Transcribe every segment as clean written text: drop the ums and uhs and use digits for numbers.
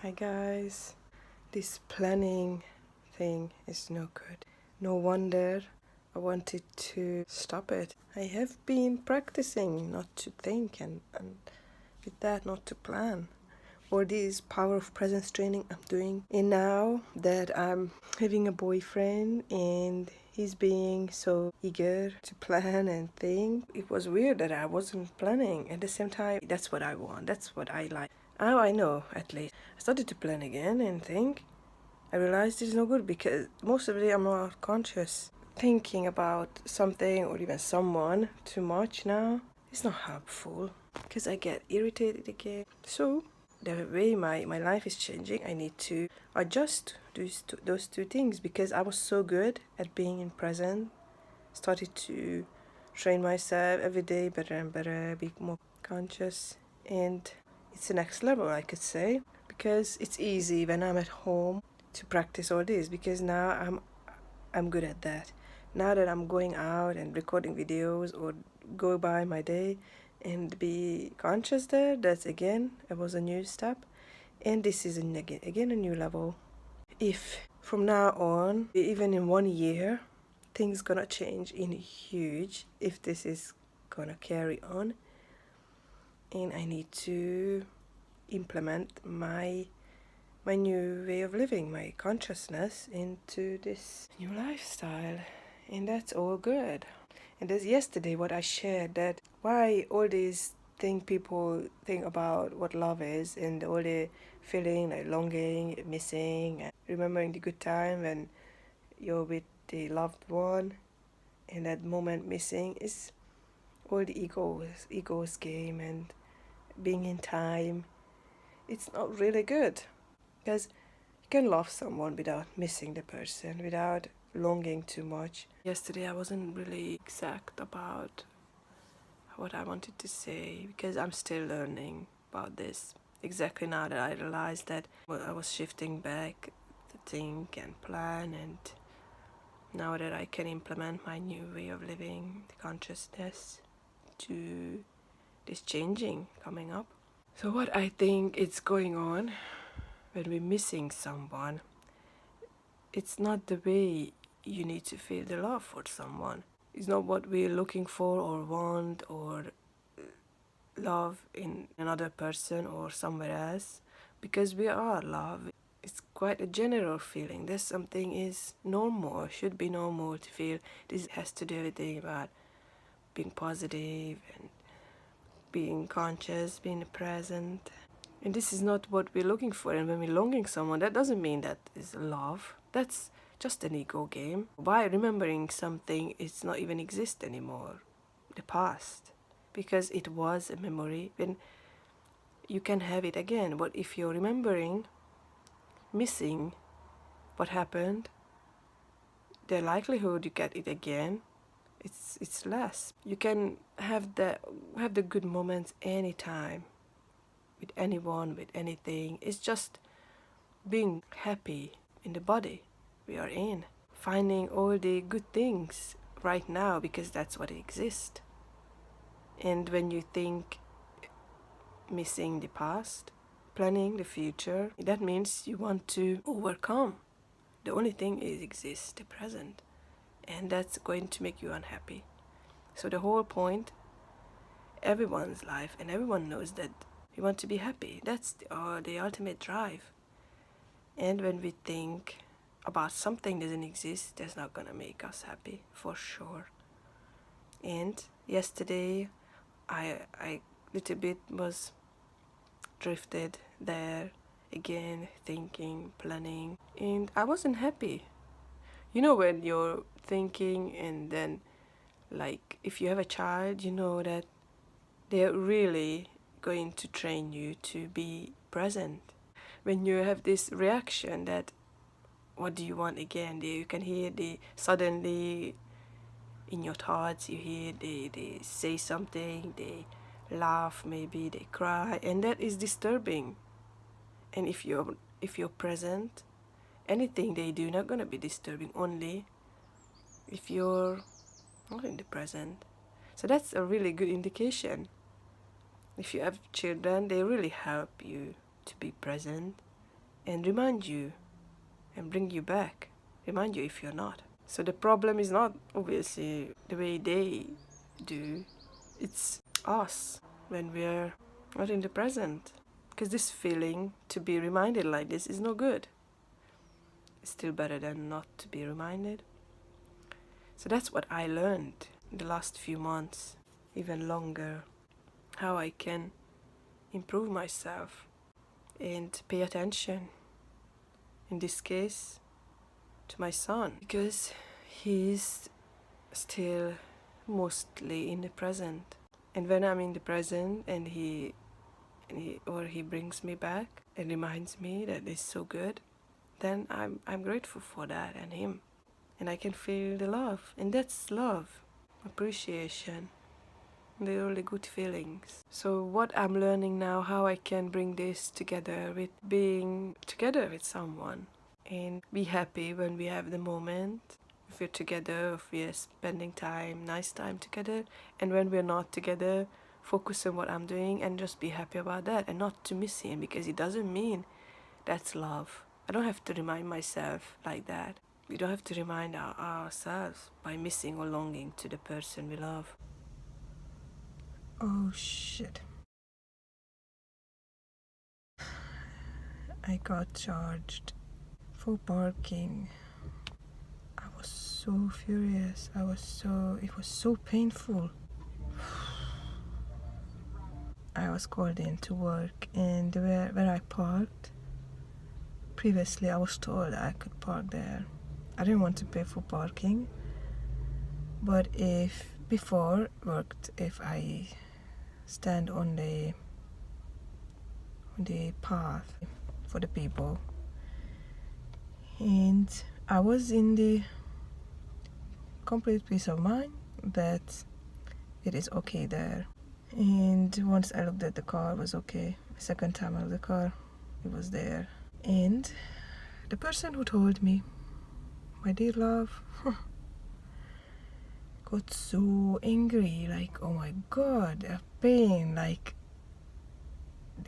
Hi guys, this planning thing is no good. No wonder I wanted to stop it. I have been practicing not to think and with that not to plan. Or this power of presence training I'm doing. And now that I'm having a boyfriend and he's being so eager to plan and think, it was weird that I wasn't planning. At the same time, that's what I want, that's what I like. Now I know, at least. I started to plan again and think. I realized it's no good because most of the day I'm not conscious. Thinking about something or even someone too much now is not helpful because I get irritated again. So the way my life is changing, I need to adjust those two things because I was so good at being in present. Started to train myself every day better and better, be more conscious, and it's the next level, I could say, because it's easy when I'm at home to practice all this because now I'm good at that. Now that I'm going out and recording videos or go by my day and be conscious there, that's again, it was a new step, and this is again a new level. If from now on, even in 1 year, things gonna change in huge, if this is gonna carry on, and I need to implement my new way of living, my consciousness into this new lifestyle, and that's all good. And there's yesterday what I shared, that why all these thing people think about what love is, and all the feeling like longing, missing, and remembering the good time when you're with the loved one, and that moment missing is all the egos game and being in time. It's not really good because you can love someone without missing the person, without longing too much. Yesterday I wasn't really exact about what I wanted to say because I'm still learning about this. Exactly now that I realized that I was shifting back to think and plan, and now that I can implement my new way of living, the consciousness to this changing coming up. So what I think is going on when we're missing someone, it's not the way you need to feel the love for someone. It's not what we're looking for or want or love in another person or somewhere else, because we are love. It's quite a general feeling. There's something is normal, should be normal to feel. This has to do everything about being positive and being conscious, being present. And this is not what we're looking for. And when we're longing someone, that doesn't mean that is love. That's just an ego game. By remembering something, it's not even exist anymore, the past, because it was a memory. When you can have it again, but if you're remembering, missing what happened, the likelihood you get it again, it's less. You can have the good moments anytime, with anyone, with anything. It's just being happy in the body we are in, finding all the good things right now because that's what exists. And when you think missing the past, planning the future, that means you want to overcome. The only thing is exists the present, and that's going to make you unhappy. So the whole point, everyone's life, and everyone knows that we want to be happy. That's the ultimate drive. And when we think about something that doesn't exist, that's not gonna make us happy, for sure. And yesterday, I little bit was drifted there again, thinking, planning, and I wasn't happy. You know, when you're thinking and then, like, if you have a child, you know that they're really going to train you to be present. When you have this reaction that what do you want again, you can hear the suddenly in your thoughts, you hear they say something, they laugh, maybe they cry, and that is disturbing. And if you're present, anything they do not gonna be disturbing, only if you're not in the present. So that's a really good indication. If you have children, they really help you to be present, and remind you and bring you back, remind you if you're not. So the problem is not obviously the way they do, it's us when we're not in the present. Because this feeling to be reminded like this is no good. It's still better than not to be reminded. So that's what I learned in the last few months, even longer, how I can improve myself and pay attention, in this case, to my son, because he's still mostly in the present. And when I'm in the present and he brings me back and reminds me that it's so good, then I'm grateful for that and him. And I can feel the love. And that's love, appreciation, the really good feelings. So what I'm learning now, how I can bring this together with being together with someone and be happy when we have the moment, if we're together, if we're spending time, nice time together, and when we're not together, focus on what I'm doing and just be happy about that and not to miss him, because it doesn't mean that's love. I don't have to remind myself like that. We don't have to remind ourselves by missing or longing to the person we love. Oh shit. I got charged for parking. I was so furious. It was so painful. I was called in to work, and where I parked, previously I was told I could park there. I didn't want to pay for parking, but if I stand on the path for the people, and I was in the complete peace of mind that it is okay there. And once I looked at the car, it was okay. The second time I looked at the car, it was there. And the person who told me, my dear love, got so angry, like, oh my god, a pain. Like,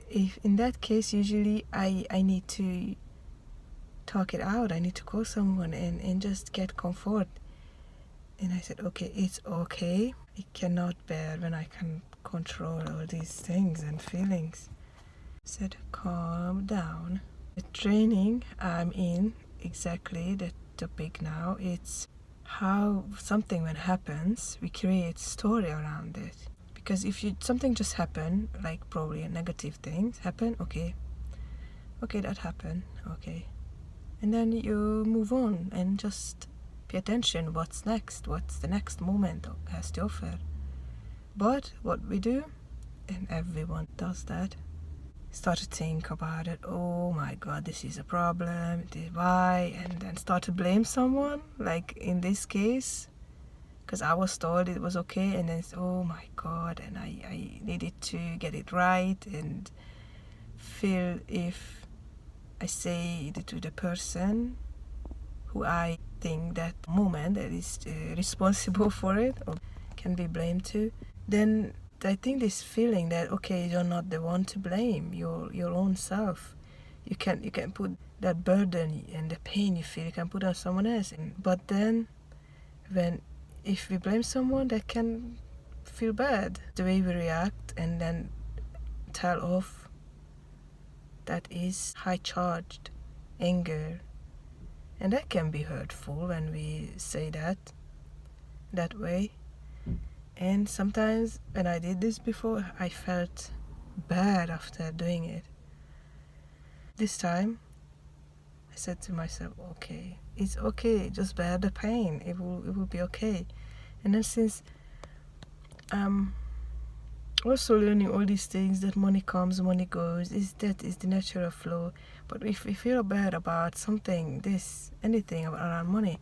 if in that case, usually I need to talk it out. I need to call someone and just get comfort. And I said, okay, it's okay. I cannot bear when I can control all these things and feelings. I said, calm down. The training I'm in, exactly the topic now, it's how something when happens, we create story around it. Because if something just happen, like probably a negative things happen, okay, that happened, okay. And then you move on and just pay attention what's next, what's the next moment has to offer. But what we do, and everyone does that, start to think about it. Oh my god, this is a problem, why? And then start to blame someone, like in this case, because I was told it was okay, and then oh my god, and I needed to get it right and feel if I say it to the person who I think that moment that is responsible for it or can be blamed to, then I think this feeling that okay, you're not the one to blame, your own self. You can put that burden and the pain you feel, you can put on someone else. But then if we blame someone, that can feel bad. The way we react and then tell off, that is high charged anger. And that can be hurtful when we say that way. And sometimes when I did this before, I felt bad after doing it. This time, I said to myself, okay, it's okay, just bear the pain, it will be okay. And then since I'm also learning all these things, that money comes, money goes, that is the natural flow. But if we feel bad about something, anything around money,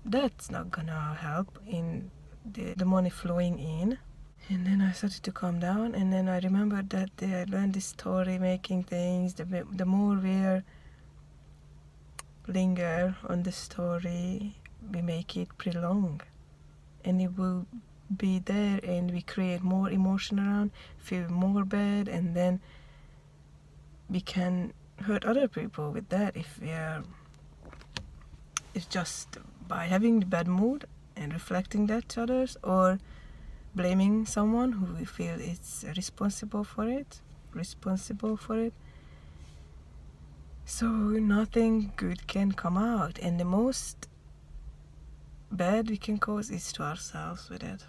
that's not gonna help in the money flowing in. And then I started to calm down, and then I remembered that I learned this story making things. The more we linger on the story, we make it prolong, and it will be there, and we create more emotion around, feel more bad, and then we can hurt other people with that if we are, it's just by having the bad mood and reflecting that to others, or blaming someone who we feel is responsible for it. So nothing good can come out, and the most bad we can cause is to ourselves with it.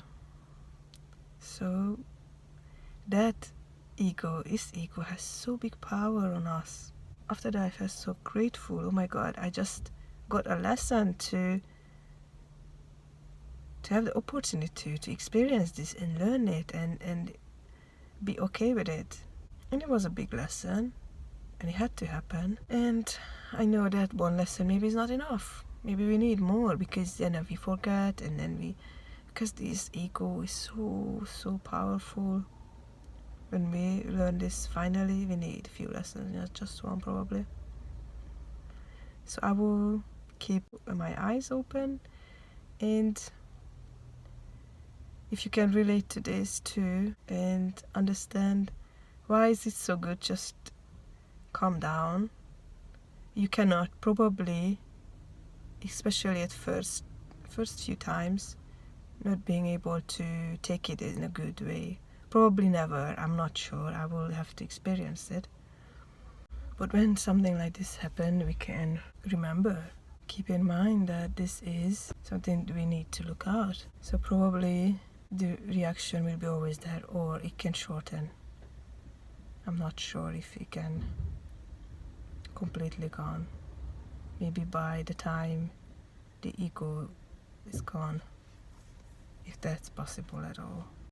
So that ego has so big power on us. After that I felt so grateful. Oh my God, I just got a lesson to have the opportunity to experience this and learn it and be okay with it. And it was a big lesson, and it had to happen. And I know that one lesson maybe is not enough. Maybe we need more, because then we forget, and then because this ego is so powerful. When we learn this finally, we need a few lessons, not just one probably. So I will keep my eyes open, and if you can relate to this too and understand why is it so good, just calm down. You cannot probably, especially at first few times, not being able to take it in a good way. Probably never, I'm not sure, I will have to experience it. But when something like this happens, we can remember, keep in mind that this is something we need to look out. So probably the reaction will be always there, or it can shorten. I'm not sure if it can completely gone. Maybe by the time the ego is gone, if that's possible at all.